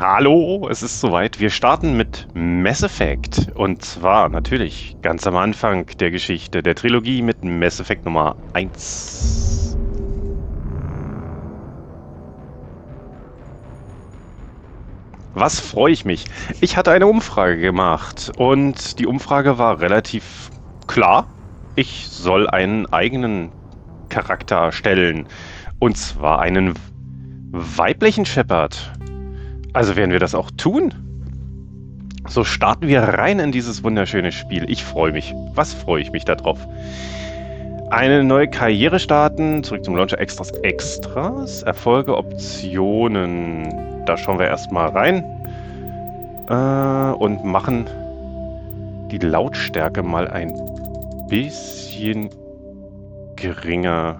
Hallo, es ist soweit. Wir starten mit Mass Effect. Und zwar natürlich ganz am Anfang der Geschichte der Trilogie mit Mass Effect Nummer 1. Was freue ich mich? Ich hatte eine Umfrage gemacht und die Umfrage war relativ klar. Ich soll einen eigenen Charakter stellen. Und zwar einen weiblichen Shepard. Also werden wir das auch tun? So starten wir rein in dieses wunderschöne Spiel. Ich freue mich. Was freue ich mich darauf? Eine neue Karriere starten. Zurück zum Launcher Extras. Erfolge, Optionen. Da schauen wir erstmal rein. Und machen die Lautstärke mal ein bisschen geringer.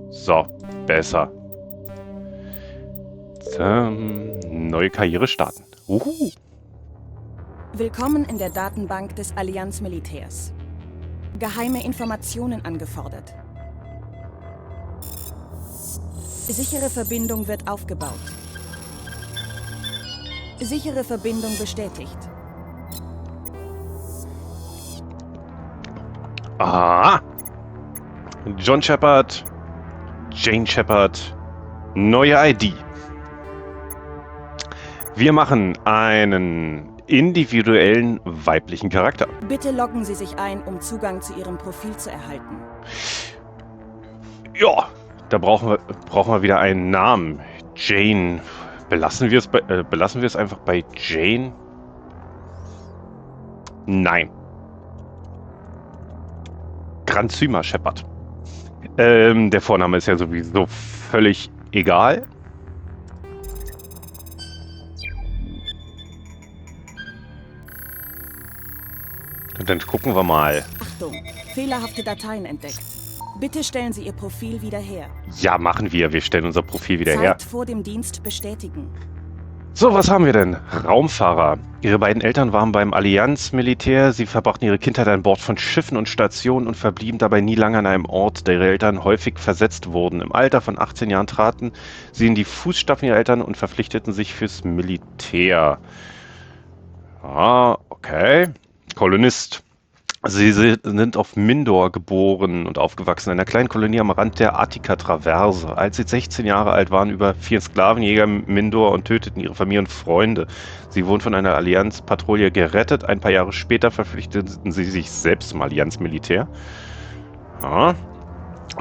So, besser. Neue Karriere starten. Willkommen in der Datenbank des Allianz-Militärs. Geheime Informationen angefordert. Sichere Verbindung wird aufgebaut. Sichere Verbindung bestätigt. Aha. John Shepard, Jane Shepard, neue ID. Wir machen einen individuellen weiblichen Charakter. Bitte loggen Sie sich ein, um Zugang zu Ihrem Profil zu erhalten. Ja, da brauchen wir wieder einen Namen. Jane. Belassen wir es einfach bei Jane? Nein. Granzyma Shepard. Der Vorname ist ja sowieso völlig egal. Und dann gucken wir mal. Achtung, fehlerhafte Dateien entdeckt. Bitte stellen Sie Ihr Profil wieder her. Ja, machen wir. Wir stellen unser Profil wieder her. Zeit vor dem Dienst bestätigen. So, was haben wir denn? Raumfahrer. Ihre beiden Eltern waren beim Allianz-Militär. Sie verbrachten ihre Kindheit an Bord von Schiffen und Stationen und verblieben dabei nie lange an einem Ort, der ihre Eltern häufig versetzt wurden. Im Alter von 18 Jahren traten sie in die Fußstapfen ihrer Eltern und verpflichteten sich fürs Militär. Ah, okay. Kolonist. Sie sind auf Mindor geboren und aufgewachsen, in einer kleinen Kolonie am Rand der Attika-Traverse. Als sie 16 Jahre alt waren, überfielen Sklavenjäger Mindor und töteten ihre Familie und Freunde. Sie wurden von einer Allianz-Patrouille gerettet. Ein paar Jahre später verpflichteten sie sich selbst zum Allianz-Militär. Ja.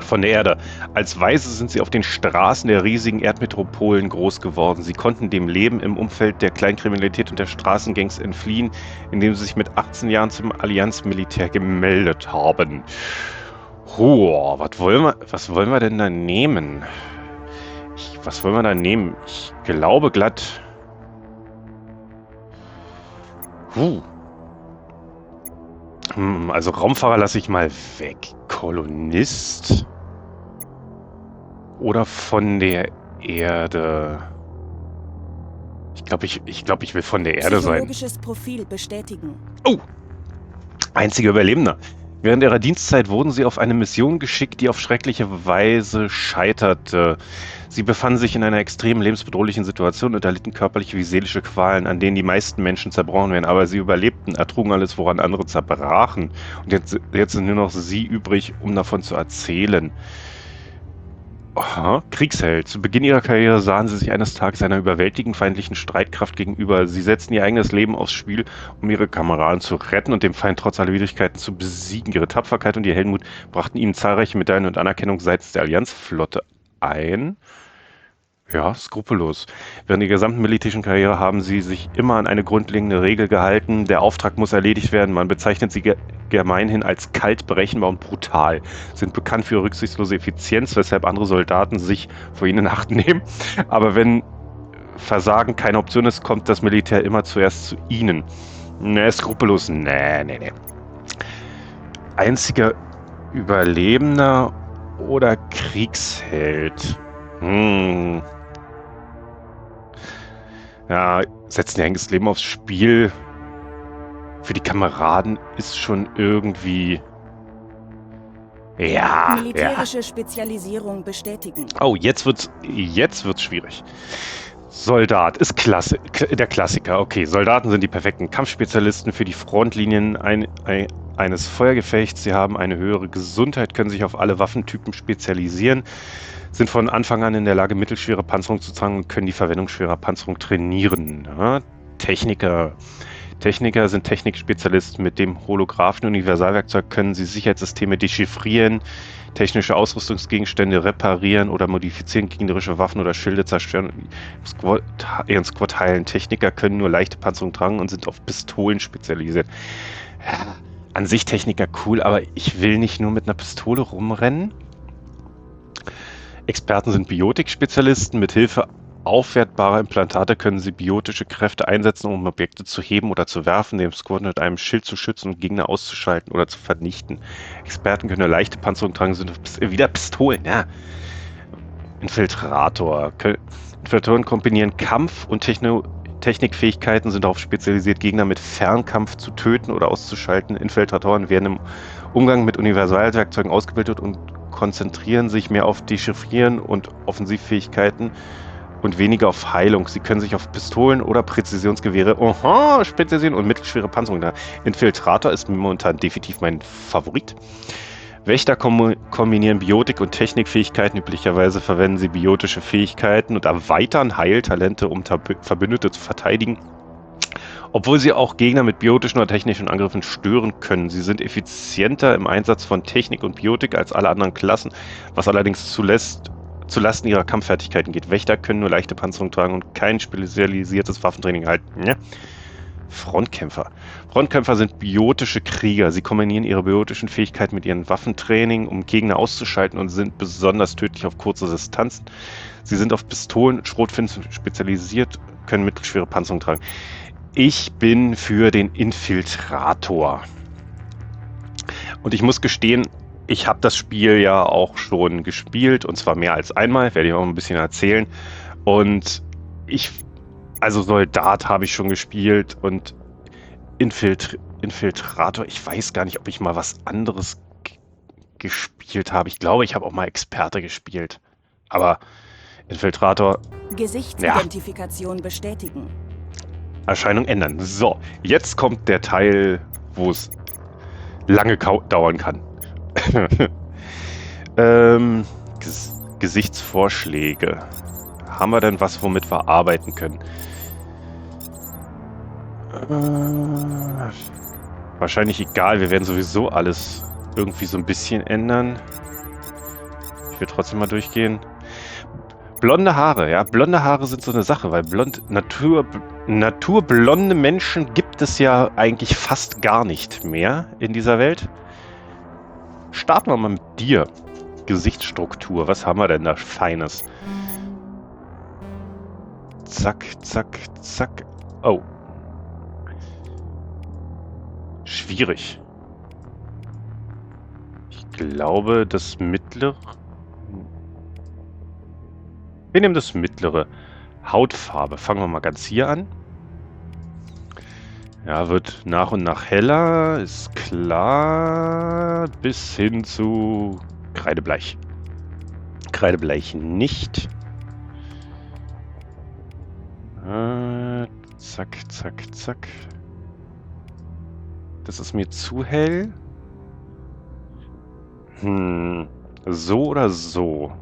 Von der Erde. Als Waise sind sie auf den Straßen der riesigen Erdmetropolen groß geworden. Sie konnten dem Leben im Umfeld der Kleinkriminalität und der Straßengangs entfliehen, indem sie sich mit 18 Jahren zum Allianz-Militär gemeldet haben. Was wollen wir denn da nehmen? Was wollen wir da nehmen? Ich glaube glatt... Also Raumfahrer lasse ich mal weg. Kolonist? Oder von der Erde? Ich glaube, ich will von der Erde sein. Psychologisches Profil bestätigen. Oh! Einziger Überlebender. Während ihrer Dienstzeit wurden sie auf eine Mission geschickt, die auf schreckliche Weise scheiterte. Sie befanden sich in einer extrem lebensbedrohlichen Situation und erlitten körperliche wie seelische Qualen, an denen die meisten Menschen zerbrochen werden. Aber sie überlebten, ertrugen alles, woran andere zerbrachen. Und jetzt sind nur noch sie übrig, um davon zu erzählen. Aha, Kriegsheld. Zu Beginn ihrer Karriere sahen sie sich eines Tages einer überwältigenden feindlichen Streitkraft gegenüber. Sie setzten ihr eigenes Leben aufs Spiel, um ihre Kameraden zu retten und den Feind trotz aller Widrigkeiten zu besiegen. Ihre Tapferkeit und ihr Heldenmut brachten ihnen zahlreiche Medaillen und Anerkennung seitens der Allianzflotte ein. Ja, skrupellos. Während ihrer gesamten militärischen Karriere haben sie sich immer an eine grundlegende Regel gehalten. Der Auftrag muss erledigt werden. Man bezeichnet sie gemeinhin als kalt, berechenbar und brutal. Sind bekannt für ihre rücksichtslose Effizienz, weshalb andere Soldaten sich vor ihnen in Acht nehmen. Aber wenn Versagen keine Option ist, kommt das Militär immer zuerst zu ihnen. Ne, skrupellos. Nee. Einziger Überlebender oder Kriegsheld? Ja, setzen ihr eigenes Leben aufs Spiel. Für die Kameraden ist schon irgendwie... Ja. Militärische Spezialisierung bestätigen. Oh, jetzt wird's schwierig. Soldat ist klasse, der Klassiker. Okay, Soldaten sind die perfekten Kampfspezialisten für die Frontlinien eines Feuergefechts. Sie haben eine höhere Gesundheit, können sich auf alle Waffentypen spezialisieren, sind von Anfang an in der Lage, mittelschwere Panzerung zu tragen und können die Verwendung schwerer Panzerung trainieren. Ja, Techniker. Techniker sind Technikspezialisten. Mit dem holographischen Universalwerkzeug können sie Sicherheitssysteme dechiffrieren, technische Ausrüstungsgegenstände reparieren oder modifizieren, gegnerische Waffen oder Schilde zerstören und ihren Squad heilen. Techniker können nur leichte Panzerung tragen und sind auf Pistolen spezialisiert. Ja, an sich Techniker cool, aber ich will nicht nur mit einer Pistole rumrennen. Experten sind Biotik-Spezialisten. Mit Hilfe aufwertbarer Implantate können sie biotische Kräfte einsetzen, um Objekte zu heben oder zu werfen, den Squad mit einem Schild zu schützen und Gegner auszuschalten oder zu vernichten. Experten können eine leichte Panzerung tragen, sind wieder Pistolen, ja. Infiltrator. Infiltratoren kombinieren Kampf- und Technikfähigkeiten, sind darauf spezialisiert, Gegner mit Fernkampf zu töten oder auszuschalten. Infiltratoren werden im Umgang mit Universalwerkzeugen ausgebildet und konzentrieren sich mehr auf Dechiffrieren und Offensivfähigkeiten und weniger auf Heilung. Sie können sich auf Pistolen oder Präzisionsgewehre spezialisieren und mittelschwere Panzerung. Der Infiltrator ist momentan definitiv mein Favorit. Wächter kombinieren Biotik und Technikfähigkeiten. Üblicherweise verwenden sie biotische Fähigkeiten und erweitern Heiltalente, um Verbündete zu verteidigen, obwohl sie auch Gegner mit biotischen oder technischen Angriffen stören können. Sie sind effizienter im Einsatz von Technik und Biotik als alle anderen Klassen, was allerdings zulasten ihrer Kampffertigkeiten geht. Wächter können nur leichte Panzerung tragen und kein spezialisiertes Waffentraining halten. Ja. Frontkämpfer. Frontkämpfer sind biotische Krieger. Sie kombinieren ihre biotischen Fähigkeiten mit ihrem Waffentraining, um Gegner auszuschalten und sind besonders tödlich auf kurze Distanzen. Sie sind auf Pistolen und Schrotflinten spezialisiert, können mittelschwere Panzerung tragen. Ich bin für den Infiltrator. Und ich muss gestehen, ich habe das Spiel ja auch schon gespielt, und zwar mehr als einmal, werde ich auch ein bisschen erzählen. Und also Soldat habe ich schon gespielt und Infiltrator, ich weiß gar nicht, ob ich mal was anderes gespielt habe. Ich glaube, ich habe auch mal Experte gespielt. Aber Infiltrator... Gesichtsidentifikation bestätigen. Erscheinung ändern. So, jetzt kommt der Teil, wo es lange dauern kann. Gesichtsvorschläge. Haben wir denn was, womit wir arbeiten können? Wahrscheinlich egal, wir werden sowieso alles irgendwie so ein bisschen ändern. Ich will trotzdem mal durchgehen. Blonde Haare, ja. Blonde Haare sind so eine Sache, weil naturblonde Menschen gibt es ja eigentlich fast gar nicht mehr in dieser Welt. Starten wir mal mit dir. Gesichtsstruktur, was haben wir denn da Feines? Zack, zack, zack. Oh. Schwierig. Ich glaube, das mittlere... Wir nehmen das mittlere. Hautfarbe. Fangen wir mal ganz hier an. Ja, wird nach und nach heller, ist klar, bis hin zu Kreidebleich. Kreidebleich nicht. Zack, zack, zack. Das ist mir zu hell. So oder so.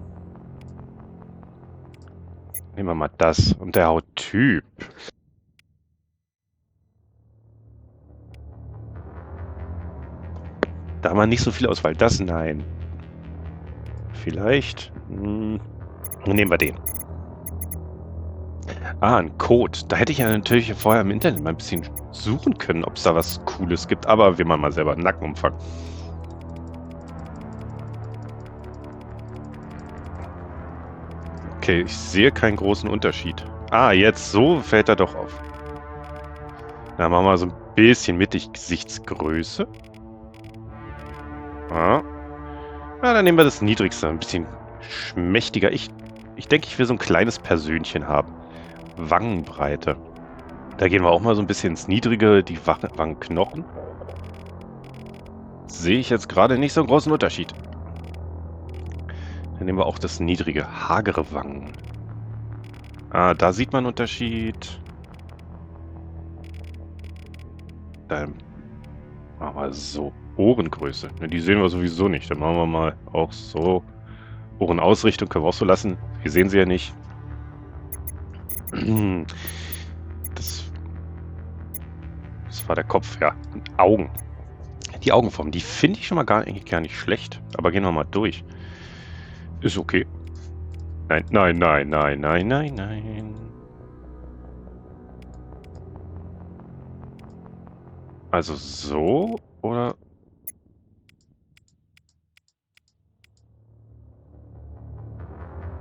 Nehmen wir mal das. Und der Hauttyp. Da haben wir nicht so viel Auswahl. Das nein. Vielleicht. Nehmen wir den. Ah, ein Code. Da hätte ich ja natürlich vorher im Internet mal ein bisschen suchen können, ob es da was Cooles gibt. Aber wir machen mal selber einen Nackenumfang. Okay, ich sehe keinen großen Unterschied. Ah, jetzt so fällt er doch auf. Dann machen wir so ein bisschen mittig Gesichtsgröße. Ah. Ja, dann nehmen wir das niedrigste, ein bisschen schmächtiger. Ich denke, ich will so ein kleines Persönchen haben. Wangenbreite. Da gehen wir auch mal so ein bisschen ins Niedrige, die Wangenknochen. Sehe ich jetzt gerade nicht so einen großen Unterschied. Dann nehmen wir auch das niedrige, hagere Wangen. Ah, da sieht man einen Unterschied. Dann machen wir so. Ohrengröße. Ne, die sehen wir sowieso nicht. Dann machen wir mal auch so. Ohrenausrichtung können wir auch so lassen. Wir sehen sie ja nicht. Das, das war der Kopf, ja. Augen. Die Augenform, die finde ich schon mal eigentlich gar nicht schlecht. Aber gehen wir mal durch. Ist okay. Nein, nein, nein, nein, nein, nein, nein. Also so oder?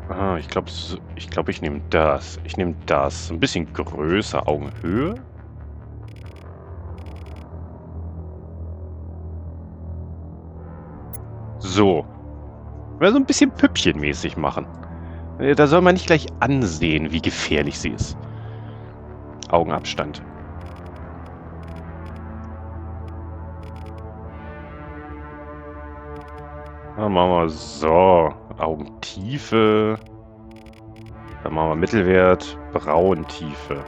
Ah, ich glaube, ich nehme das. Ich nehme das. Ein bisschen größer, Augenhöhe. So. So ein bisschen Püppchenmäßig machen. Da soll man nicht gleich ansehen, wie gefährlich sie ist. Augenabstand. Dann machen wir so. Augentiefe. Dann machen wir Mittelwert. Brauentiefe.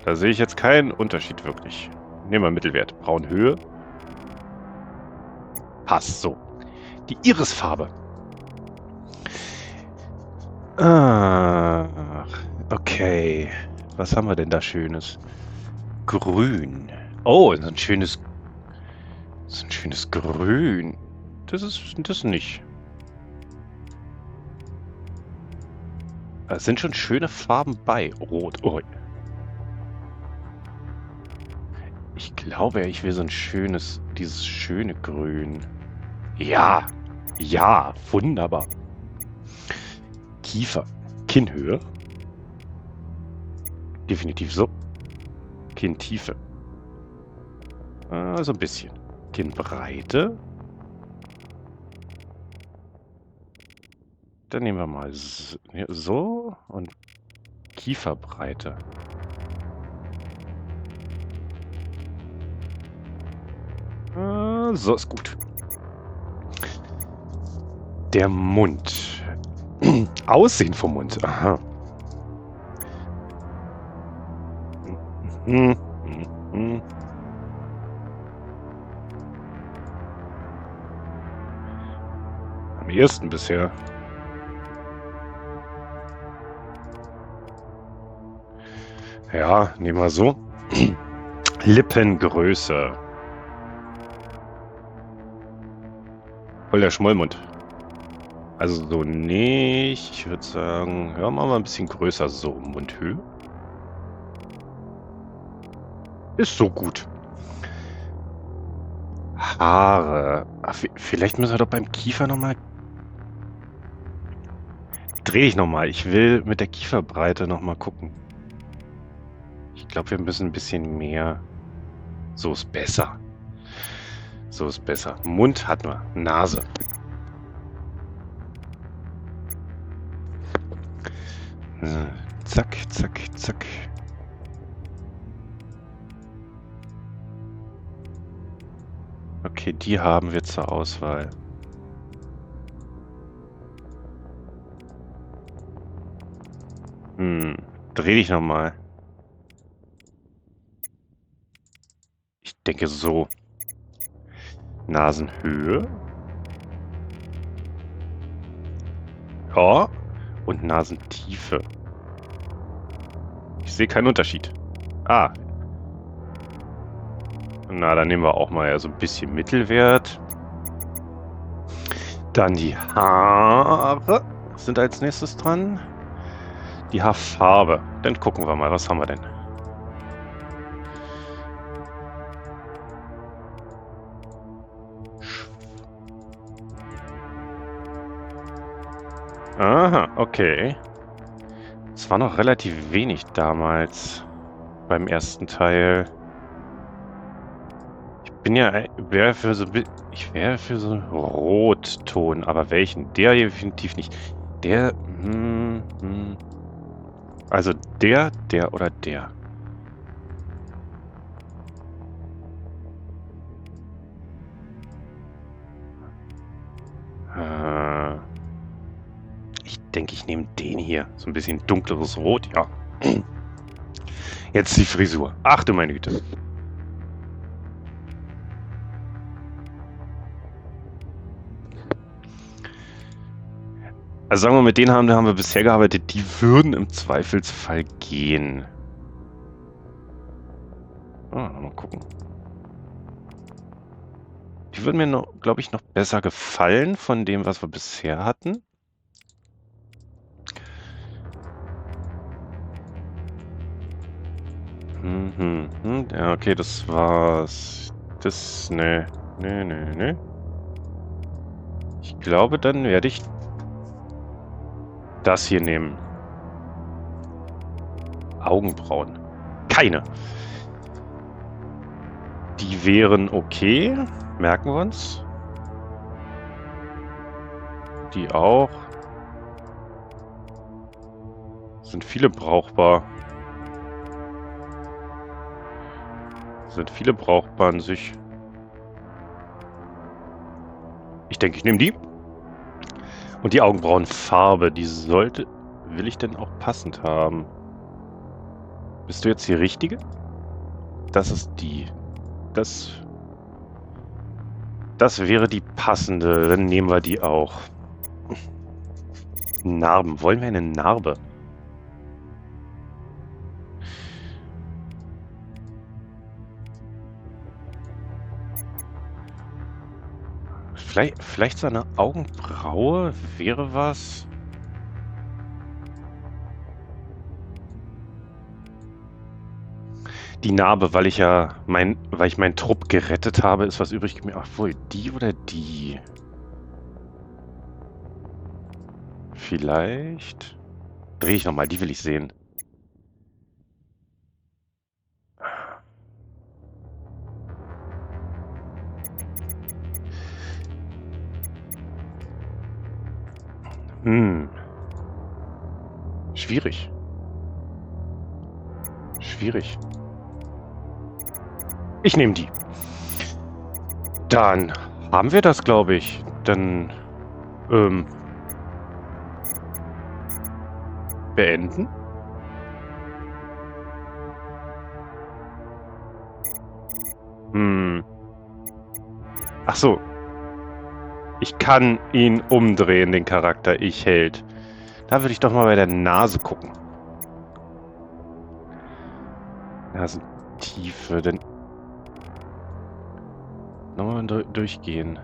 Da sehe ich jetzt keinen Unterschied wirklich. Nehmen wir Mittelwert. Braunhöhe. Passt so. Die Irisfarbe. Ach, okay. Was haben wir denn da Schönes? Grün. Oh, so ein schönes Grün. Das ist nicht. Es sind schon schöne Farben bei. Rot. Oh. Ich glaube, ich will so ein schönes, dieses schöne Grün. Ja. Ja, wunderbar. Kiefer. Kinnhöhe. Definitiv so. Kinntiefe. So ein bisschen. Kinnbreite. Dann nehmen wir mal so und Kieferbreite. So ist gut. Der Mund. Aussehen vom Mund. Aha. Am ehesten bisher. Ja, nehmen wir so. Lippengröße. Voll der Schmollmund. Also so nicht. Ich würde sagen, ja, machen wir ein bisschen größer. So, Mundhöhe. Ist so gut. Haare. Ach, vielleicht müssen wir doch beim Kiefer nochmal... Drehe ich nochmal. Ich will mit der Kieferbreite nochmal gucken. Ich glaube, wir müssen ein bisschen mehr... So ist besser. So ist besser. Mund hatten wir. Nase. Zack, zack, zack. Okay, die haben wir zur Auswahl. Dreh dich nochmal. Ich denke so. Nasenhöhe. Ja. Und Nasentiefe. Ich sehe keinen Unterschied. Ah. Na, dann nehmen wir auch mal so ein bisschen Mittelwert. Dann die Haare sind als nächstes dran. Die Haarfarbe. Dann gucken wir mal, was haben wir denn? Aha, okay. Es war noch relativ wenig damals beim ersten Teil. Ich wäre für so einen Rotton, aber welchen? Der hier definitiv nicht. Der, also der oder der? Ich denke, ich nehme den hier. So ein bisschen dunkleres Rot, ja. Jetzt die Frisur. Ach du meine Güte. Also sagen wir, mit denen haben wir bisher gearbeitet, die würden im Zweifelsfall gehen. Mal gucken. Die würden mir, glaube ich, noch besser gefallen von dem, was wir bisher hatten. Ja, okay, das war's. Das, ne. Ich glaube, dann werde ich das hier nehmen. Augenbrauen. Keine. Die wären okay. Merken wir uns. Die auch. Sind viele brauchbar. Sind viele brauchbar an sich. Ich denke, ich nehme die. Und die Augenbrauenfarbe, die sollte... Will ich denn auch passend haben? Bist du jetzt die Richtige? Das ist die. Das wäre die passende. Dann nehmen wir die auch. Narben. Wollen wir eine Narbe? Vielleicht so eine Augenbraue wäre was. Die Narbe, weil ich meinen Trupp gerettet habe, ist was übrig geblieben. Ach wohl, die oder die? Vielleicht. Drehe ich nochmal, die will ich sehen. Schwierig. Ich nehme die. Dann haben wir das, glaube ich. Dann beenden. Ach so. Ich kann ihn umdrehen, den Charakter. Ich Held. Da würde ich doch mal bei der Nase gucken. Nasentiefe, denn... Nochmal durchgehen.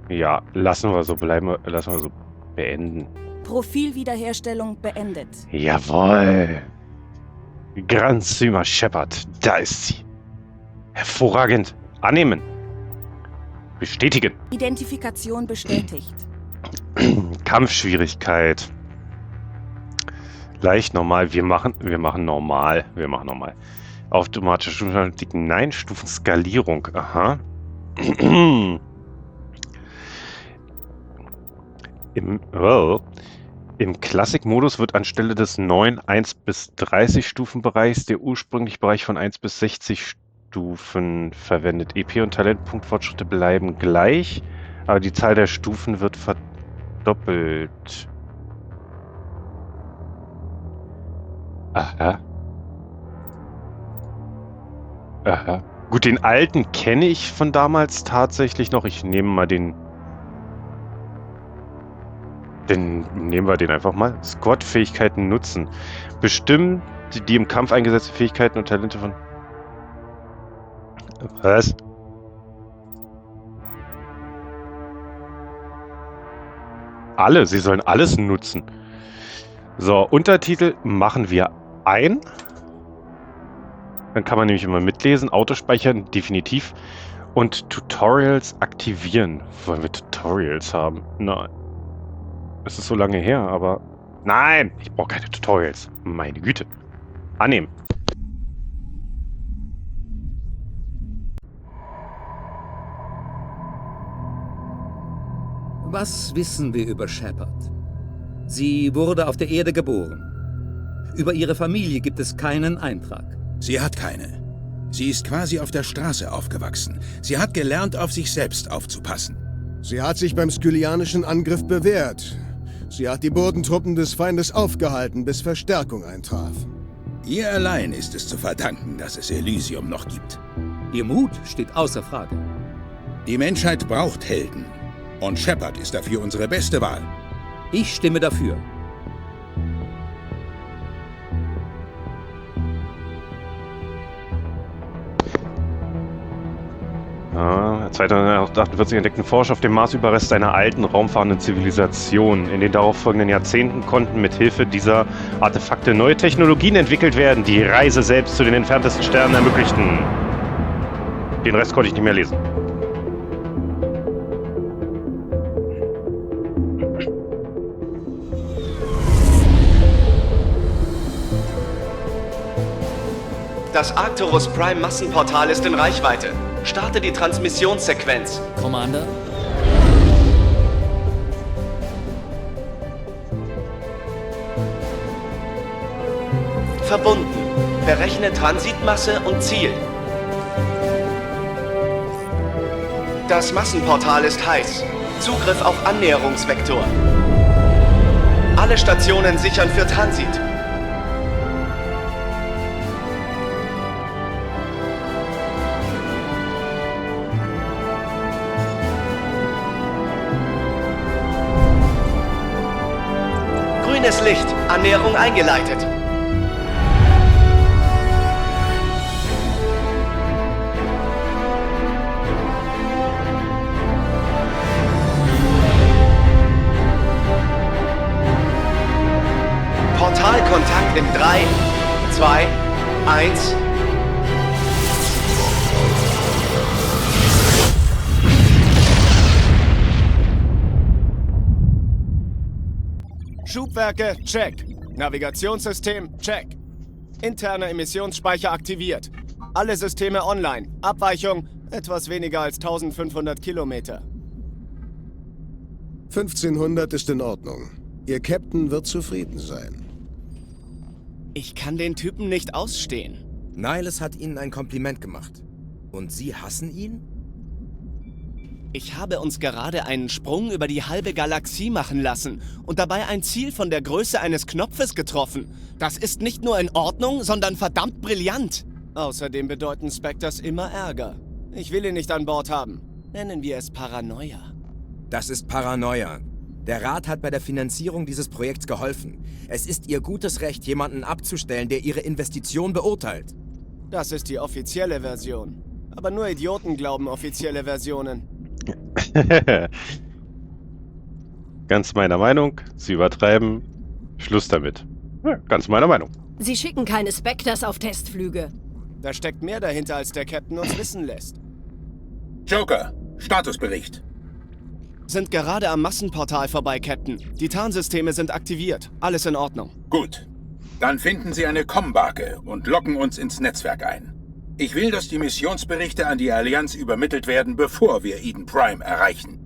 Ja, lassen wir so bleiben. Lassen wir so beenden. Profilwiederherstellung beendet. Jawohl. Granzyma Shepard, da ist sie. Hervorragend. Annehmen. Bestätigen. Identifikation bestätigt. Kampfschwierigkeit. Leicht, normal. Wir machen normal. Automatische Stufenanalytik. Nein, Stufenskalierung. Aha. Im Classic-Modus wird anstelle des neuen 1 bis 30 Stufenbereichs der ursprüngliche Bereich von 1 bis 60 Stufen verwendet. EP und Talentpunktfortschritte bleiben gleich, aber die Zahl der Stufen wird verdoppelt. Aha. Gut, den alten kenne ich von damals tatsächlich noch. Ich nehme mal den... Dann nehmen wir den einfach mal. Squad-Fähigkeiten nutzen. Bestimmt die im Kampf eingesetzten Fähigkeiten und Talente von... Was? Alle, sie sollen alles nutzen. So, Untertitel machen wir ein. Dann kann man nämlich immer mitlesen. Autospeichern, definitiv. Und Tutorials aktivieren. Wollen wir Tutorials haben? Nein. Es ist so lange her, aber... Nein! Ich brauche keine Tutorials. Meine Güte. Annehmen. Was wissen wir über Shepard? Sie wurde auf der Erde geboren. Über ihre Familie gibt es keinen Eintrag. Sie hat keine. Sie ist quasi auf der Straße aufgewachsen. Sie hat gelernt, auf sich selbst aufzupassen. Sie hat sich beim skylianischen Angriff bewährt. Sie hat die Bodentruppen des Feindes aufgehalten, bis Verstärkung eintraf. Ihr allein ist es zu verdanken, dass es Elysium noch gibt. Ihr Mut steht außer Frage. Die Menschheit braucht Helden. Und Shepard ist dafür unsere beste Wahl. Ich stimme dafür. Ja, 2048 entdeckten Forscher auf dem Mars Überreste einer alten, raumfahrenden Zivilisation. In den darauffolgenden Jahrzehnten konnten mit Hilfe dieser Artefakte neue Technologien entwickelt werden, die Reise selbst zu den entferntesten Sternen ermöglichten. Den Rest konnte ich nicht mehr lesen. Das Arcturus Prime Massenportal ist in Reichweite. Starte die Transmissionssequenz. Commander? Verbunden. Berechne Transitmasse und Ziel. Das Massenportal ist heiß. Zugriff auf Annäherungsvektor. Alle Stationen sichern für Transit. Grünes Licht. Annäherung eingeleitet. Portalkontakt in 3, 2, 1. Schubwerke, check. Navigationssystem, check. Interner Emissionsspeicher aktiviert. Alle Systeme online. Abweichung etwas weniger als 1500 Kilometer. 1500 ist in Ordnung. Ihr Captain wird zufrieden sein. Ich kann den Typen nicht ausstehen. Niles hat Ihnen ein Kompliment gemacht. Und Sie hassen ihn? Ich habe uns gerade einen Sprung über die halbe Galaxie machen lassen und dabei ein Ziel von der Größe eines Knopfes getroffen. Das ist nicht nur in Ordnung, sondern verdammt brillant. Außerdem bedeuten Spectres immer Ärger. Ich will ihn nicht an Bord haben. Nennen wir es Paranoia. Das ist Paranoia. Der Rat hat bei der Finanzierung dieses Projekts geholfen. Es ist Ihr gutes Recht, jemanden abzustellen, der Ihre Investition beurteilt. Das ist die offizielle Version. Aber nur Idioten glauben offizielle Versionen. Ganz meiner Meinung. Sie übertreiben. Schluss damit. Ja, ganz meiner Meinung. Sie schicken keine Spectres auf Testflüge. Da steckt mehr dahinter, als der Captain uns wissen lässt. Joker, Statusbericht. Sind gerade am Massenportal vorbei, Captain. Die Tarnsysteme sind aktiviert. Alles in Ordnung. Gut. Dann finden Sie eine Kommbarke und locken uns ins Netzwerk ein. Ich will, dass die Missionsberichte an die Allianz übermittelt werden, bevor wir Eden Prime erreichen.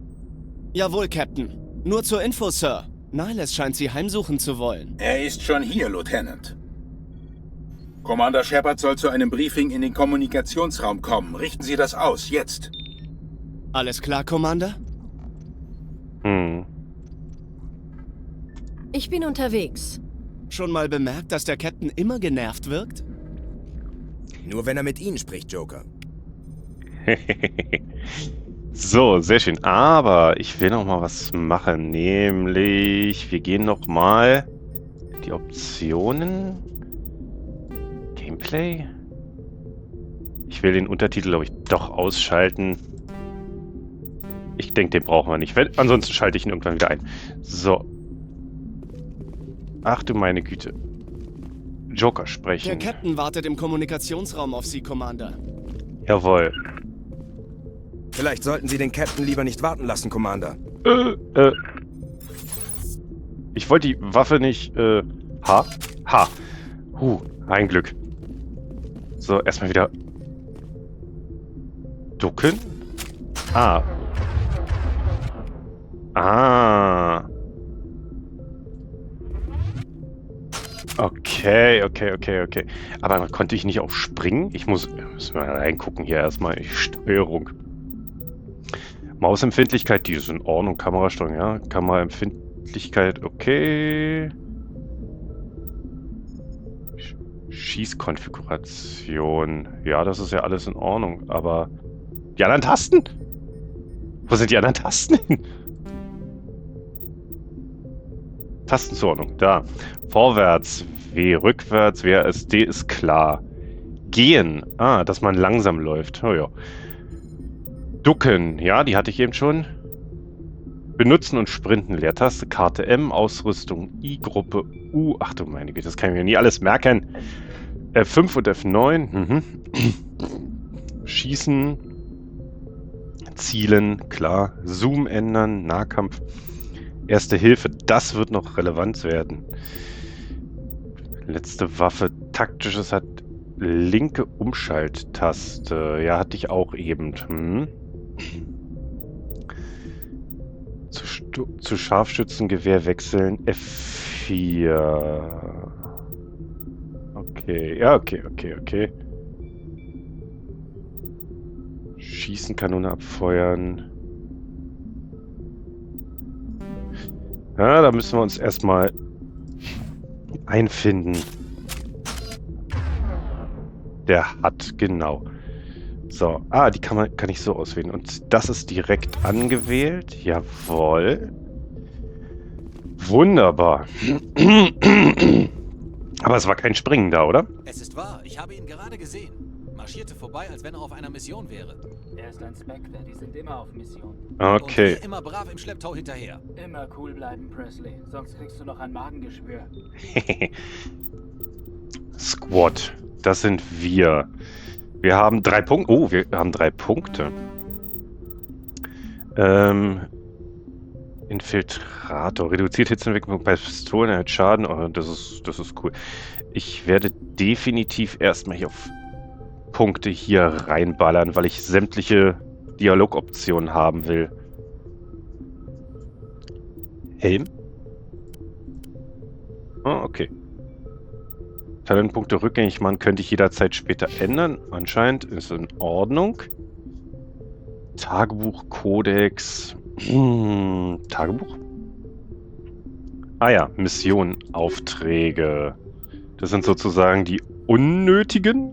Jawohl, Captain. Nur zur Info, Sir. Niles scheint Sie heimsuchen zu wollen. Er ist schon hier, Lieutenant. Commander Shepard soll zu einem Briefing in den Kommunikationsraum kommen. Richten Sie das aus, jetzt. Alles klar, Commander? Ich bin unterwegs. Schon mal bemerkt, dass der Captain immer genervt wirkt? Nur wenn er mit Ihnen spricht, Joker. So, sehr schön. Aber ich will noch mal was machen. Nämlich, wir gehen noch mal die Optionen. Gameplay. Ich will den Untertitel, glaube ich, doch ausschalten. Ich denke, den brauchen wir nicht. Ansonsten schalte ich ihn irgendwann wieder ein. So. Ach du meine Güte. Joker sprechen. Der Captain wartet im Kommunikationsraum auf Sie, Commander. Jawohl. Vielleicht sollten Sie den Captain lieber nicht warten lassen, Commander. Ich wollte die Waffe nicht, ein Glück. So, erstmal wieder ducken. Ah. Okay. Aber konnte ich nicht auch springen? Müssen wir mal reingucken hier erstmal. Steuerung. Mausempfindlichkeit, die ist in Ordnung. Kamerasteuerung, ja. Kameraempfindlichkeit, okay. Schießkonfiguration. Ja, das ist ja alles in Ordnung. Aber die anderen Tasten? Wo sind die anderen Tasten hin? Tastenzuordnung, da. Vorwärts, W, rückwärts, WASD ist klar. Gehen, dass man langsam läuft. Oh ja. Ducken, ja, die hatte ich eben schon. Benutzen und sprinten, Leertaste, Karte M, Ausrüstung, I-Gruppe, U. Ach du meine Güte, das kann ich mir nie alles merken. F5 und F9, Schießen, Zielen, klar. Zoom ändern, Nahkampf. Erste Hilfe, das wird noch relevant werden. Letzte Waffe, taktisches hat linke Umschalttaste. Ja, hatte ich auch eben. Zu Scharfschützengewehr wechseln, F4. Okay, ja, okay. Schießen, Kanone abfeuern. Ja, da müssen wir uns erstmal einfinden. Der hat, genau. So, die kann ich so auswählen. Und das ist direkt angewählt. Jawohl. Wunderbar. Aber es war kein Springen da, oder? Es ist wahr, ich habe ihn gerade gesehen. Marschierte vorbei, als wenn er auf einer Mission wäre. Er ist ein Spectre, die sind immer auf Mission. Und Okay. wir immer brav im Schlepptau hinterher. Immer cool bleiben, Presley, sonst kriegst du noch ein Magengeschwür. Squad, das sind wir. Wir haben 3 Punkte. Oh, wir haben 3 Punkte. Infiltrator. Reduziert Hitzeentwicklung bei Pistolen, erhält Schaden. Oh, das ist cool. Ich werde definitiv erstmal hier auf Punkte hier reinballern, weil ich sämtliche Dialogoptionen haben will. Helm? Oh, okay. Talentpunkte rückgängig machen könnte ich jederzeit später ändern. Anscheinend ist in Ordnung. Tagebuch, Kodex. Tagebuch? Ah ja, Missionen, Aufträge. Das sind sozusagen die unnötigen.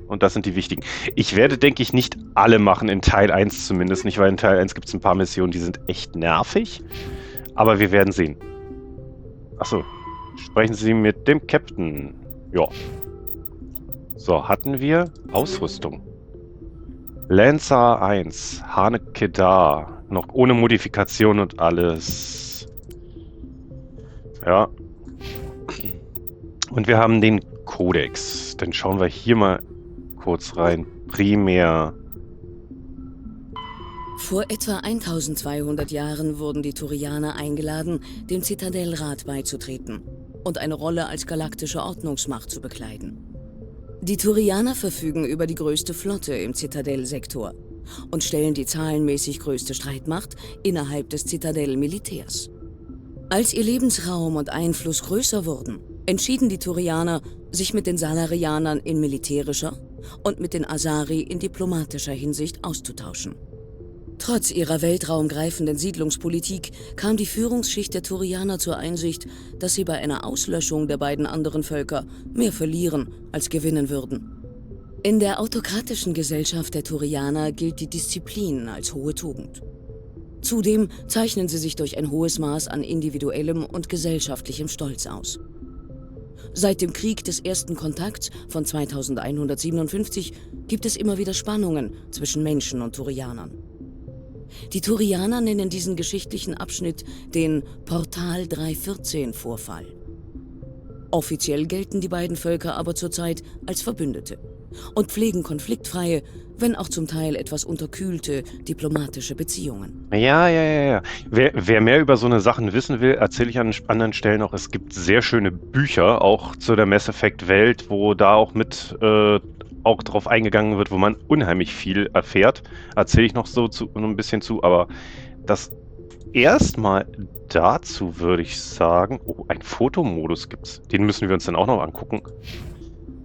Und das sind die wichtigen. Ich werde, denke ich, nicht alle machen, in Teil 1 zumindest nicht, weil in Teil 1 gibt es ein paar Missionen, die sind echt nervig. Aber wir werden sehen. Achso, sprechen Sie mit dem Captain. Ja. So, hatten wir Ausrüstung. Lancer 1, Haneke da. Noch ohne Modifikation und alles. Ja. Und wir haben den Kodex. Dann schauen wir hier mal kurz rein. Primär. Vor etwa 1200 Jahren wurden die Turianer eingeladen, dem Zitadellrat beizutreten und eine Rolle als galaktische Ordnungsmacht zu bekleiden. Die Turianer verfügen über die größte Flotte im Zitadell-Sektor und stellen die zahlenmäßig größte Streitmacht innerhalb des Zitadell-Militärs. Als ihr Lebensraum und Einfluss größer wurden, entschieden die Turianer, sich mit den Salarianern in militärischer und mit den Asari in diplomatischer Hinsicht auszutauschen. Trotz ihrer weltraumgreifenden Siedlungspolitik kam die Führungsschicht der Turianer zur Einsicht, dass sie bei einer Auslöschung der beiden anderen Völker mehr verlieren als gewinnen würden. In der autokratischen Gesellschaft der Turianer gilt die Disziplin als hohe Tugend. Zudem zeichnen sie sich durch ein hohes Maß an individuellem und gesellschaftlichem Stolz aus. Seit dem Krieg des ersten Kontakts von 2157 gibt es immer wieder Spannungen zwischen Menschen und Turianern. Die Turianer nennen diesen geschichtlichen Abschnitt den Portal 314-Vorfall. Offiziell gelten die beiden Völker aber zurzeit als Verbündete und pflegen konfliktfreie, wenn auch zum Teil etwas unterkühlte diplomatische Beziehungen. Ja. Wer mehr über so eine Sachen wissen will, erzähle ich an anderen Stellen noch. Es gibt sehr schöne Bücher, auch zu der Mass Effect Welt, wo da auch mit auch drauf eingegangen wird, wo man unheimlich viel erfährt. Erzähle ich noch so ein bisschen zu, aber das erstmal dazu würde ich sagen, oh, ein Fotomodus gibt's. Den müssen wir uns dann auch noch angucken.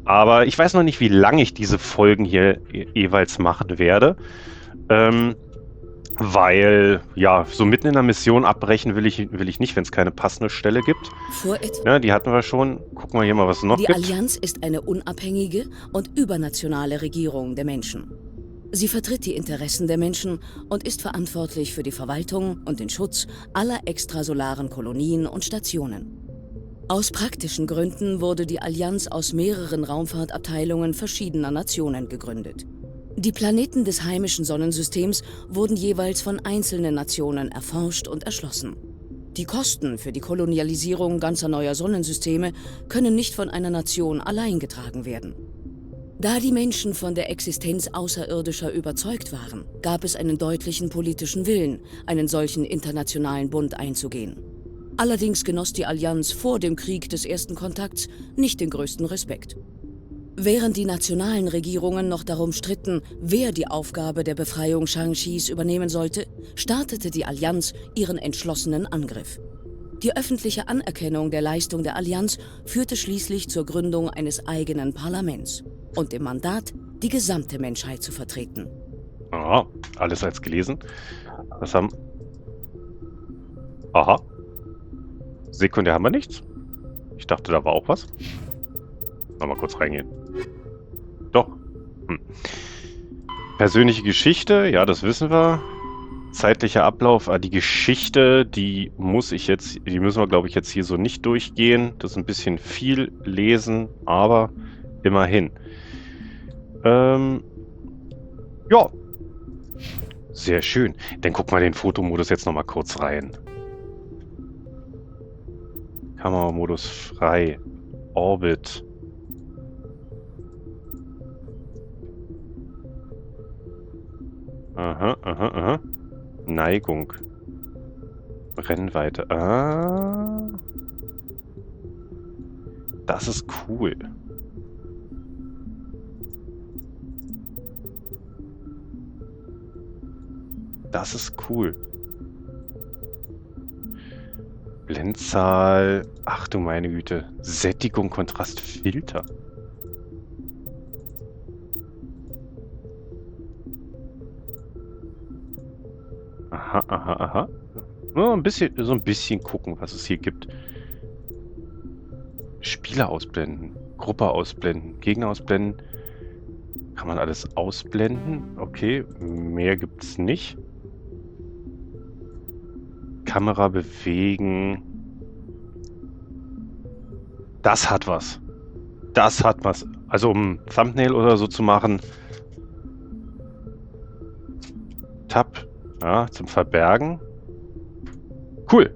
Aber ich weiß noch nicht, wie lange ich diese Folgen hier jeweils machen werde. Weil, ja, so mitten in der Mission abbrechen will ich nicht, wenn es keine passende Stelle gibt. Ja, die hatten wir schon. Gucken wir hier mal, was es noch gibt. Die Allianz ist eine unabhängige und übernationale Regierung der Menschen. Sie vertritt die Interessen der Menschen und ist verantwortlich für die Verwaltung und den Schutz aller extrasolaren Kolonien und Stationen. Aus praktischen Gründen wurde die Allianz aus mehreren Raumfahrtabteilungen verschiedener Nationen gegründet. Die Planeten des heimischen Sonnensystems wurden jeweils von einzelnen Nationen erforscht und erschlossen. Die Kosten für die Kolonialisierung ganzer neuer Sonnensysteme können nicht von einer Nation allein getragen werden. Da die Menschen von der Existenz Außerirdischer überzeugt waren, gab es einen deutlichen politischen Willen, einen solchen internationalen Bund einzugehen. Allerdings genoss die Allianz vor dem Krieg des ersten Kontakts nicht den größten Respekt. Während die nationalen Regierungen noch darum stritten, wer die Aufgabe der Befreiung Shang-Chis übernehmen sollte, startete die Allianz ihren entschlossenen Angriff. Die öffentliche Anerkennung der Leistung der Allianz führte schließlich zur Gründung eines eigenen Parlaments und dem Mandat, die gesamte Menschheit zu vertreten. Aha, alles als gelesen. Was haben... Aha. Sekundär haben wir nichts. Ich dachte, da war auch was. Nochmal kurz reingehen. Doch. Persönliche Geschichte, ja, das wissen wir. Zeitlicher Ablauf, die Geschichte, die müssen wir, glaube ich, jetzt hier so nicht durchgehen. Das ist ein bisschen viel lesen, aber immerhin. Ja. Sehr schön. Dann guck mal den Fotomodus jetzt nochmal kurz rein. Kameramodus frei. Orbit. Aha. Neigung. Brennweite. Ah. Das ist cool. Das ist cool. Blendzahl. Ach du meine Güte. Sättigung, Kontrast, Filter. Aha. So ein bisschen gucken, was es hier gibt. Spieler ausblenden. Gruppe ausblenden. Gegner ausblenden. Kann man alles ausblenden? Okay, mehr gibt es nicht. Kamera bewegen. Das hat was. Also um ein Thumbnail oder so zu machen. Tab. Ja, zum Verbergen. Cool.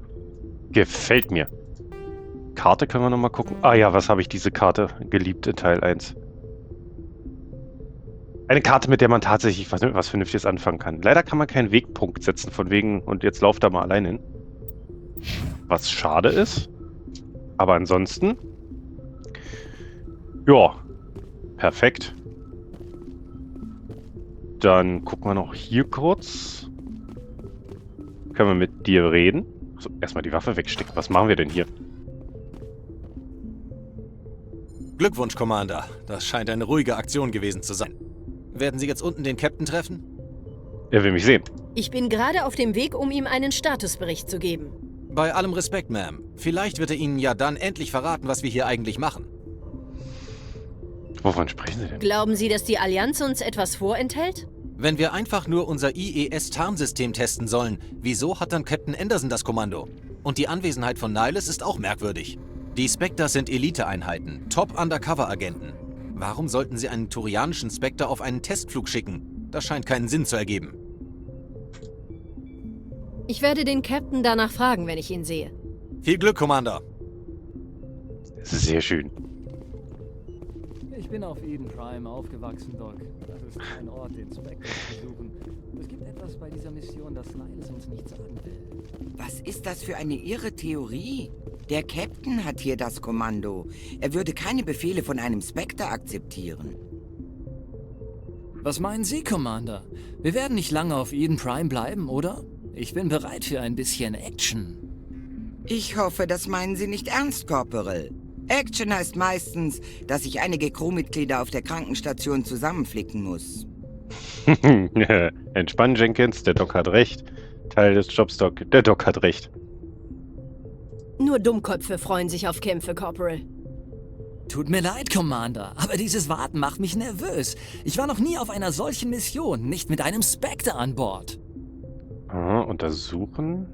Gefällt mir. Karte können wir nochmal gucken. Ah ja, was habe ich diese Karte geliebt in Teil 1. Eine Karte, mit der man tatsächlich was Vernünftiges anfangen kann. Leider kann man keinen Wegpunkt setzen, von wegen, und jetzt lauft da mal allein hin. Was schade ist. Aber ansonsten... Ja, perfekt. Dann gucken wir noch hier kurz. Können wir mit dir reden? So, erstmal die Waffe wegstecken. Was machen wir denn hier? Glückwunsch, Commander. Das scheint eine ruhige Aktion gewesen zu sein. Werden Sie jetzt unten den Captain treffen? Er will mich sehen. Ich bin gerade auf dem Weg, um ihm einen Statusbericht zu geben. Bei allem Respekt, Ma'am. Vielleicht wird er Ihnen ja dann endlich verraten, was wir hier eigentlich machen. Wovon sprechen Sie denn? Glauben Sie, dass die Allianz uns etwas vorenthält? Wenn wir einfach nur unser IES-Tarnsystem testen sollen, wieso hat dann Captain Anderson das Kommando? Und die Anwesenheit von Niles ist auch merkwürdig. Die Spectres sind Elite-Einheiten, Top-Undercover-Agenten. Warum sollten sie einen turianischen Spectre auf einen Testflug schicken? Das scheint keinen Sinn zu ergeben. Ich werde den Captain danach fragen, wenn ich ihn sehe. Viel Glück, Commander. Sehr schön. Ich bin auf Eden Prime aufgewachsen, Doc. Das ist kein Ort, den Spectre zu besuchen. Es gibt etwas bei dieser Mission, das Niles uns nicht sagen will. Was ist das für eine irre Theorie? Der Captain hat hier das Kommando. Er würde keine Befehle von einem Spectre akzeptieren. Was meinen Sie, Commander? Wir werden nicht lange auf Eden Prime bleiben, oder? Ich bin bereit für ein bisschen Action. Ich hoffe, das meinen Sie nicht ernst, Corporal. Action heißt meistens, dass ich einige Crewmitglieder auf der Krankenstation zusammenflicken muss. Entspann, Jenkins, der Doc hat recht. Teil des Jobs, Doc. Der Doc hat recht. Nur Dummköpfe freuen sich auf Kämpfe, Corporal. Tut mir leid, Commander, aber dieses Warten macht mich nervös. Ich war noch nie auf einer solchen Mission, nicht mit einem Spectre an Bord. Untersuchen?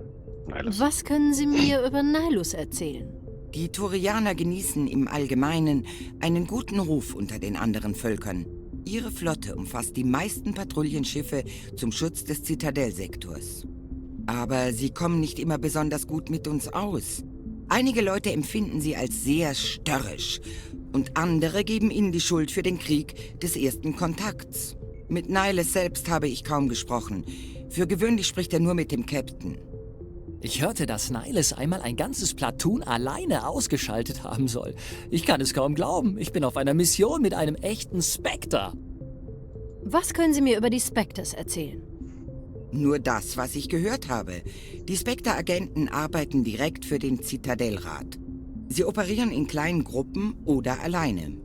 Nihilus. Was können Sie mir über Nihilus erzählen? Die Turianer genießen im Allgemeinen einen guten Ruf unter den anderen Völkern. Ihre Flotte umfasst die meisten Patrouillenschiffe zum Schutz des Zitadellsektors. Aber sie kommen nicht immer besonders gut mit uns aus. Einige Leute empfinden sie als sehr störrisch und andere geben ihnen die Schuld für den Krieg des ersten Kontakts. Mit Nihilus selbst habe ich kaum gesprochen. Für gewöhnlich spricht er nur mit dem Captain. Ich hörte, dass Nihilus einmal ein ganzes Platoon alleine ausgeschaltet haben soll. Ich kann es kaum glauben. Ich bin auf einer Mission mit einem echten Spectre. Was können Sie mir über die Spectres erzählen? Nur das, was ich gehört habe. Die Spectre-Agenten arbeiten direkt für den Zitadellrat. Sie operieren in kleinen Gruppen oder alleine.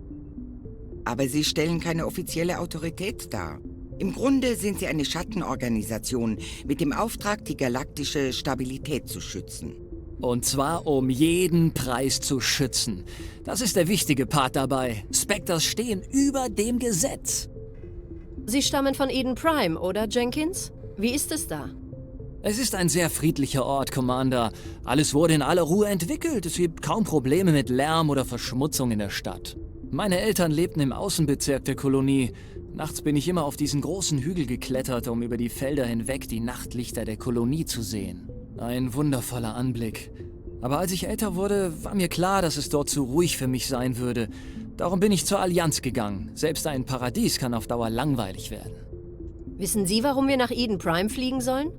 Aber sie stellen keine offizielle Autorität dar. Im Grunde sind sie eine Schattenorganisation mit dem Auftrag, die galaktische Stabilität zu schützen. Und zwar um jeden Preis zu schützen. Das ist der wichtige Part dabei. Spectres stehen über dem Gesetz. Sie stammen von Eden Prime, oder, Jenkins? Wie ist es da? Es ist ein sehr friedlicher Ort, Commander. Alles wurde in aller Ruhe entwickelt. Es gibt kaum Probleme mit Lärm oder Verschmutzung in der Stadt. Meine Eltern lebten im Außenbezirk der Kolonie. Nachts bin ich immer auf diesen großen Hügel geklettert, um über die Felder hinweg die Nachtlichter der Kolonie zu sehen. Ein wundervoller Anblick. Aber als ich älter wurde, war mir klar, dass es dort zu ruhig für mich sein würde. Darum bin ich zur Allianz gegangen. Selbst ein Paradies kann auf Dauer langweilig werden. Wissen Sie, warum wir nach Eden Prime fliegen sollen?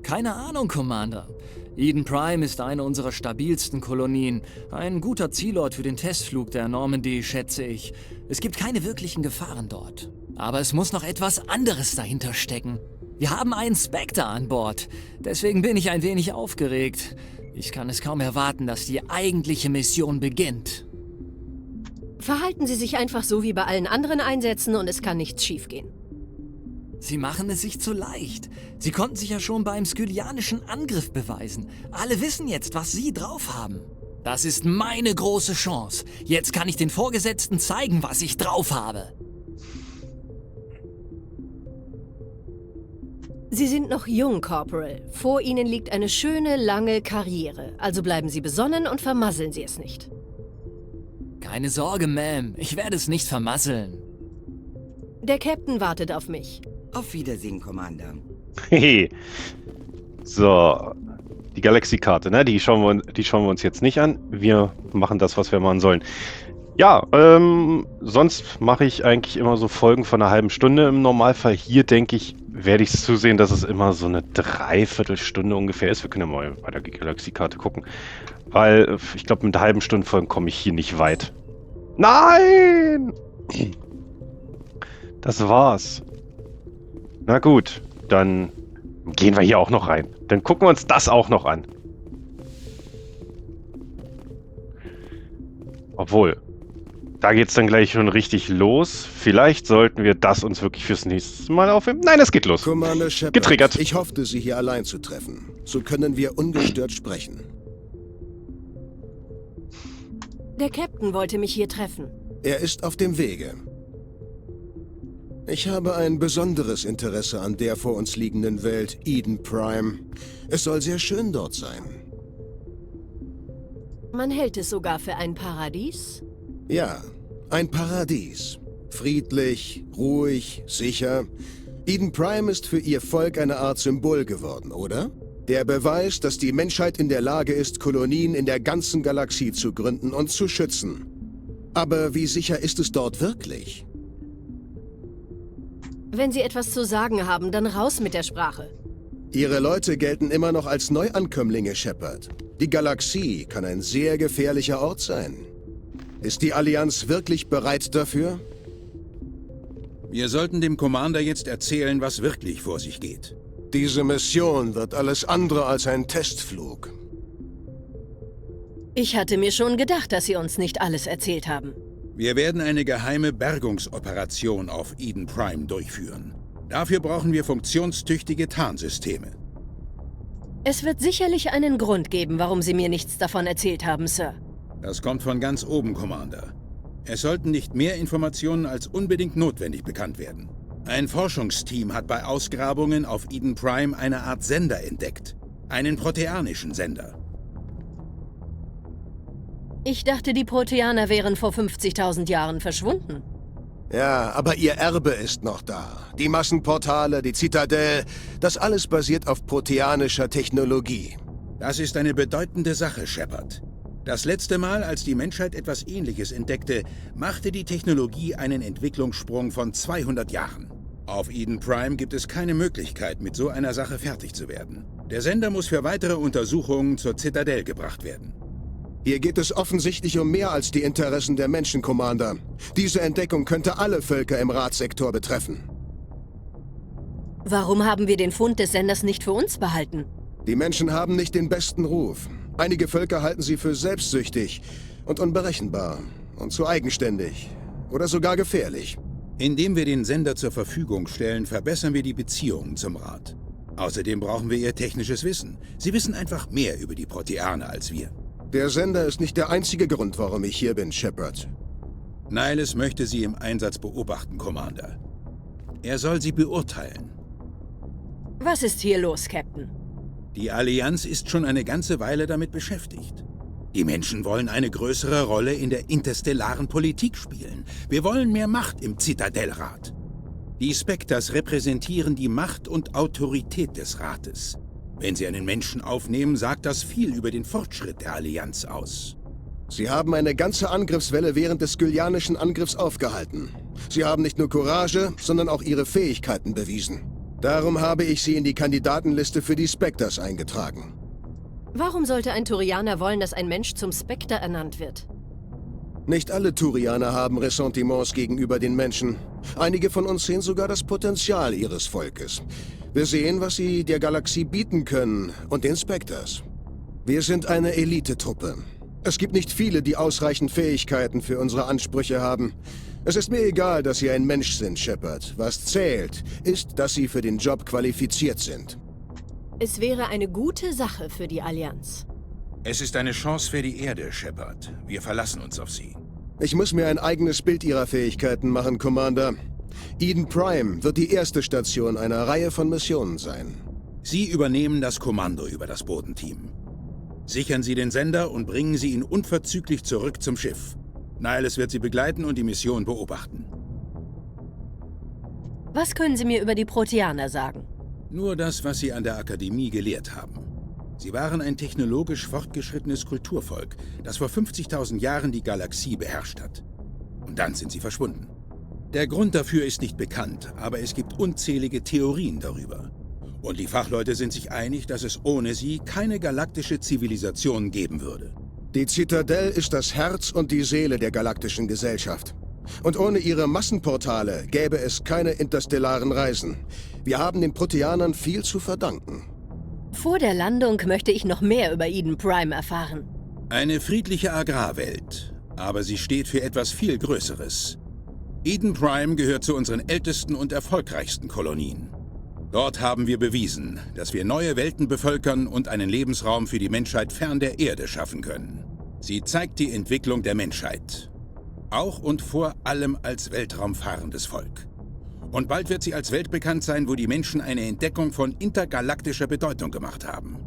Keine Ahnung, Commander. Eden Prime ist eine unserer stabilsten Kolonien. Ein guter Zielort für den Testflug der Normandy, schätze ich. Es gibt keine wirklichen Gefahren dort. Aber es muss noch etwas anderes dahinter stecken. Wir haben einen Spectre an Bord. Deswegen bin ich ein wenig aufgeregt. Ich kann es kaum erwarten, dass die eigentliche Mission beginnt. Verhalten Sie sich einfach so wie bei allen anderen Einsätzen und es kann nichts schiefgehen. Sie machen es sich zu leicht. Sie konnten sich ja schon beim skylianischen Angriff beweisen. Alle wissen jetzt, was Sie drauf haben. Das ist meine große Chance. Jetzt kann ich den Vorgesetzten zeigen, was ich drauf habe. Sie sind noch jung, Corporal. Vor Ihnen liegt eine schöne, lange Karriere. Also bleiben Sie besonnen und vermasseln Sie es nicht. Keine Sorge, Ma'am. Ich werde es nicht vermasseln. Der Captain wartet auf mich. Auf Wiedersehen, Commander. Hehe. So, die Galaxiekarte, ne? Die schauen wir uns jetzt nicht an. Wir machen das, was wir machen sollen. Ja, sonst mache ich eigentlich immer so Folgen von einer halben Stunde im Normalfall. Hier, denke ich, werde ich es zusehen, dass es immer so eine Dreiviertelstunde ungefähr ist. Wir können ja mal bei der Galaxiekarte gucken. Weil, ich glaube, mit halben Stunden Folgen komme ich hier nicht weit. Nein! Das war's. Na gut, dann gehen wir hier auch noch rein. Dann gucken wir uns das auch noch an. Obwohl, da geht's dann gleich schon richtig los. Vielleicht sollten wir das uns wirklich fürs nächste Mal aufnehmen. Nein, es geht los. Commander Shepard, getriggert. Ich hoffte, Sie hier allein zu treffen. So können wir ungestört sprechen. Der Captain wollte mich hier treffen. Er ist auf dem Wege. Ich habe ein besonderes Interesse an der vor uns liegenden Welt, Eden Prime. Es soll sehr schön dort sein. Man hält es sogar für ein Paradies? Ja, ein Paradies. Friedlich, ruhig, sicher. Eden Prime ist für ihr Volk eine Art Symbol geworden, oder? Der Beweis, dass die Menschheit in der Lage ist, Kolonien in der ganzen Galaxie zu gründen und zu schützen. Aber wie sicher ist es dort wirklich? Wenn Sie etwas zu sagen haben, dann raus mit der Sprache. Ihre Leute gelten immer noch als Neuankömmlinge, Shepard. Die Galaxie kann ein sehr gefährlicher Ort sein. Ist die Allianz wirklich bereit dafür? Wir sollten dem Commander jetzt erzählen, was wirklich vor sich geht. Diese Mission wird alles andere als ein Testflug. Ich hatte mir schon gedacht, dass Sie uns nicht alles erzählt haben. Wir werden eine geheime Bergungsoperation auf Eden Prime durchführen. Dafür brauchen wir funktionstüchtige Tarnsysteme. Es wird sicherlich einen Grund geben, warum Sie mir nichts davon erzählt haben, Sir. Das kommt von ganz oben, Commander. Es sollten nicht mehr Informationen als unbedingt notwendig bekannt werden. Ein Forschungsteam hat bei Ausgrabungen auf Eden Prime eine Art Sender entdeckt. Einen proteanischen Sender. Ich dachte, die Proteaner wären vor 50.000 Jahren verschwunden. Ja, aber ihr Erbe ist noch da. Die Massenportale, die Zitadelle, das alles basiert auf proteanischer Technologie. Das ist eine bedeutende Sache, Shepard. Das letzte Mal, als die Menschheit etwas Ähnliches entdeckte, machte die Technologie einen Entwicklungssprung von 200 Jahren. Auf Eden Prime gibt es keine Möglichkeit, mit so einer Sache fertig zu werden. Der Sender muss für weitere Untersuchungen zur Zitadelle gebracht werden. Hier geht es offensichtlich um mehr als die Interessen der Menschen, Commander. Diese Entdeckung könnte alle Völker im Ratssektor betreffen. Warum haben wir den Fund des Senders nicht für uns behalten? Die Menschen haben nicht den besten Ruf. Einige Völker halten sie für selbstsüchtig und unberechenbar und zu eigenständig oder sogar gefährlich. Indem wir den Sender zur Verfügung stellen, verbessern wir die Beziehungen zum Rat. Außerdem brauchen wir ihr technisches Wissen. Sie wissen einfach mehr über die Proteaner als wir. Der Sender ist nicht der einzige Grund, warum ich hier bin, Shepard. Niles möchte Sie im Einsatz beobachten, Commander. Er soll Sie beurteilen. Was ist hier los, Captain? Die Allianz ist schon eine ganze Weile damit beschäftigt. Die Menschen wollen eine größere Rolle in der interstellaren Politik spielen. Wir wollen mehr Macht im Zitadellrat. Die Spectres repräsentieren die Macht und Autorität des Rates. Wenn sie einen Menschen aufnehmen, sagt das viel über den Fortschritt der Allianz aus. Sie haben eine ganze Angriffswelle während des Skylianischen Angriffs aufgehalten. Sie haben nicht nur Courage, sondern auch ihre Fähigkeiten bewiesen. Darum habe ich sie in die Kandidatenliste für die Spectres eingetragen. Warum sollte ein Turianer wollen, dass ein Mensch zum Spectre ernannt wird? Nicht alle Turianer haben Ressentiments gegenüber den Menschen. Einige von uns sehen sogar das Potenzial ihres Volkes. Wir sehen, was sie der Galaxie bieten können und den Spectres. Wir sind eine Elitetruppe. Es gibt nicht viele, die ausreichend Fähigkeiten für unsere Ansprüche haben. Es ist mir egal, dass Sie ein Mensch sind, Shepard. Was zählt, ist, dass Sie für den Job qualifiziert sind. Es wäre eine gute Sache für die Allianz. Es ist eine Chance für die Erde, Shepard. Wir verlassen uns auf Sie. Ich muss mir ein eigenes Bild Ihrer Fähigkeiten machen, Commander. Eden Prime wird die erste Station einer Reihe von Missionen sein. Sie übernehmen das Kommando über das Bodenteam. Sichern Sie den Sender und bringen Sie ihn unverzüglich zurück zum Schiff. Niles wird Sie begleiten und die Mission beobachten. Was können Sie mir über die Proteaner sagen? Nur das, was Sie an der Akademie gelehrt haben. Sie waren ein technologisch fortgeschrittenes Kulturvolk, das vor 50.000 Jahren die Galaxie beherrscht hat. Und dann sind sie verschwunden. Der Grund dafür ist nicht bekannt, aber es gibt unzählige Theorien darüber. Und die Fachleute sind sich einig, dass es ohne sie keine galaktische Zivilisation geben würde. Die Zitadelle ist das Herz und die Seele der galaktischen Gesellschaft. Und ohne ihre Massenportale gäbe es keine interstellaren Reisen. Wir haben den Proteanern viel zu verdanken. Vor der Landung möchte ich noch mehr über Eden Prime erfahren. Eine friedliche Agrarwelt, aber sie steht für etwas viel Größeres. Eden Prime gehört zu unseren ältesten und erfolgreichsten Kolonien. Dort haben wir bewiesen, dass wir neue Welten bevölkern und einen Lebensraum für die Menschheit fern der Erde schaffen können. Sie zeigt die Entwicklung der Menschheit. Auch und vor allem als weltraumfahrendes Volk. Und bald wird sie als Welt bekannt sein, wo die Menschen eine Entdeckung von intergalaktischer Bedeutung gemacht haben.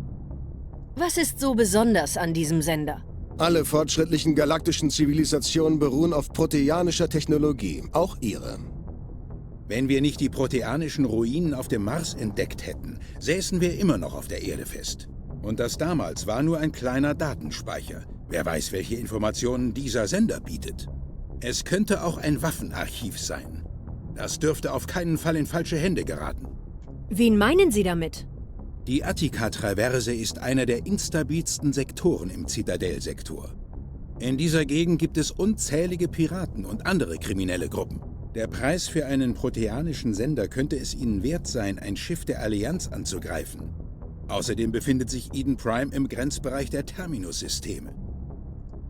Was ist so besonders an diesem Sender? Alle fortschrittlichen galaktischen Zivilisationen beruhen auf proteanischer Technologie, auch ihre. Wenn wir nicht die proteanischen Ruinen auf dem Mars entdeckt hätten, säßen wir immer noch auf der Erde fest. Und das damals war nur ein kleiner Datenspeicher. Wer weiß, welche Informationen dieser Sender bietet. Es könnte auch ein Waffenarchiv sein. Das dürfte auf keinen Fall in falsche Hände geraten. Wen meinen Sie damit? Die Attika-Traverse ist einer der instabilsten Sektoren im Zitadell-Sektor. In dieser Gegend gibt es unzählige Piraten und andere kriminelle Gruppen. Der Preis für einen proteanischen Sender könnte es ihnen wert sein, ein Schiff der Allianz anzugreifen. Außerdem befindet sich Eden Prime im Grenzbereich der Terminus-Systeme.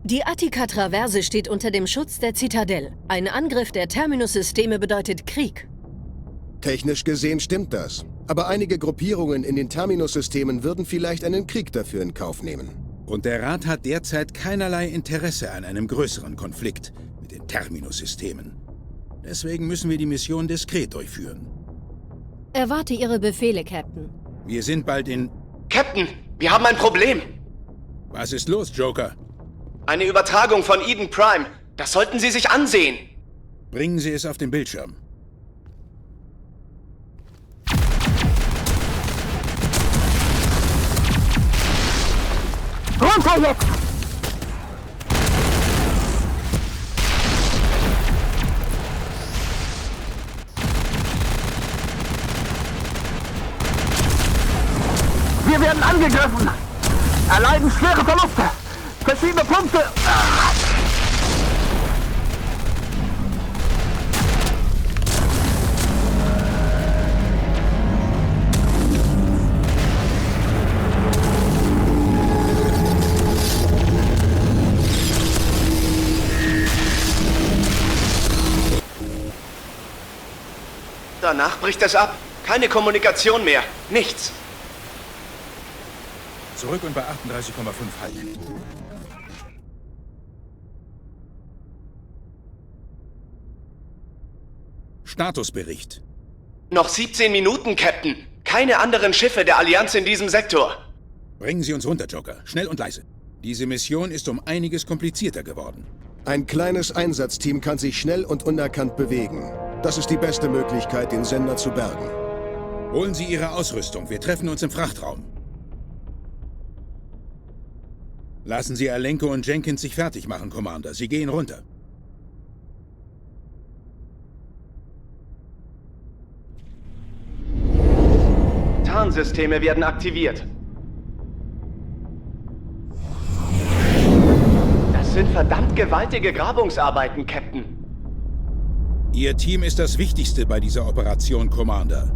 Die Attica-Traverse steht unter dem Schutz der Zitadelle. Ein Angriff der Terminus-Systeme bedeutet Krieg. Technisch gesehen stimmt das. Aber einige Gruppierungen in den Terminus-Systemen würden vielleicht einen Krieg dafür in Kauf nehmen. Und der Rat hat derzeit keinerlei Interesse an einem größeren Konflikt mit den Terminus-Systemen. Deswegen müssen wir die Mission diskret durchführen. Erwarte Ihre Befehle, Captain. Wir sind bald in... Captain, wir haben ein Problem. Was ist los, Joker? Eine Übertragung von Eden Prime. Das sollten Sie sich ansehen. Bringen Sie es auf den Bildschirm. Runter jetzt! Wir werden angegriffen! Erleiden schwere Verluste! Verschiedene Punkte! Danach bricht es ab. Keine Kommunikation mehr. Nichts. Zurück und bei 38,5 halten. Statusbericht. Noch 17 Minuten, Captain. Keine anderen Schiffe der Allianz in diesem Sektor. Bringen Sie uns runter, Joker. Schnell und leise. Diese Mission ist um einiges komplizierter geworden. Ein kleines Einsatzteam kann sich schnell und unerkannt bewegen. Das ist die beste Möglichkeit, den Sender zu bergen. Holen Sie Ihre Ausrüstung. Wir treffen uns im Frachtraum. Lassen Sie Alenko und Jenkins sich fertig machen, Commander. Sie gehen runter. Tarnsysteme werden aktiviert. Das sind verdammt gewaltige Grabungsarbeiten, Captain. Ihr Team ist das Wichtigste bei dieser Operation, Commander.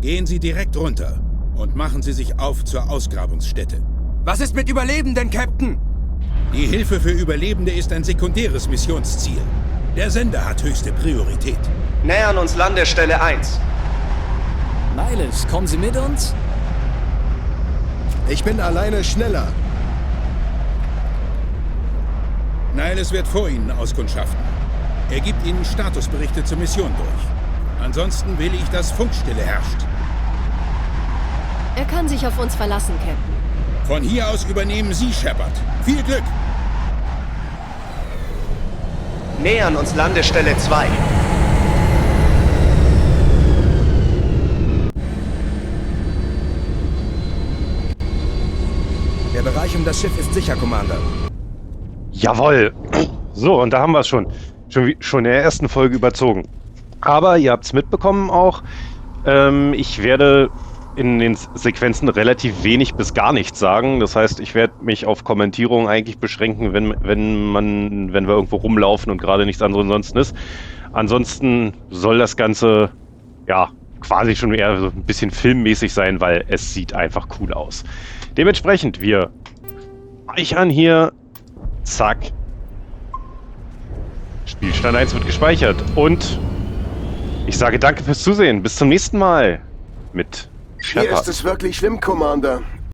Gehen Sie direkt runter und machen Sie sich auf zur Ausgrabungsstätte. Was ist mit Überlebenden, Captain? Die Hilfe für Überlebende ist ein sekundäres Missionsziel. Der Sender hat höchste Priorität. Nähern uns Landestelle 1. Niles, kommen Sie mit uns? Ich bin alleine schneller. Niles wird vor Ihnen auskundschaften. Er gibt Ihnen Statusberichte zur Mission durch. Ansonsten will ich, dass Funkstille herrscht. Er kann sich auf uns verlassen, Captain. Von hier aus übernehmen Sie, Shepard. Viel Glück! Nähern uns Landestelle 2. Der Bereich um das Schiff ist sicher, Commander. Jawohl! So, und da haben wir es schon. Schon in der ersten Folge überzogen. Aber ihr habt es mitbekommen auch. Ich werde in den Sequenzen relativ wenig bis gar nichts sagen. Das heißt, ich werde mich auf Kommentierung eigentlich beschränken, wenn wir irgendwo rumlaufen und gerade nichts anderes ansonsten ist. Ansonsten soll das Ganze ja quasi schon eher so ein bisschen filmmäßig sein, weil es sieht einfach cool aus. Dementsprechend, wir speichern hier. Zack. Spielstand 1 wird gespeichert. Und ich sage danke fürs Zusehen. Bis zum nächsten Mal mit Shepard. Hier ist es wirklich schlimm, Commander.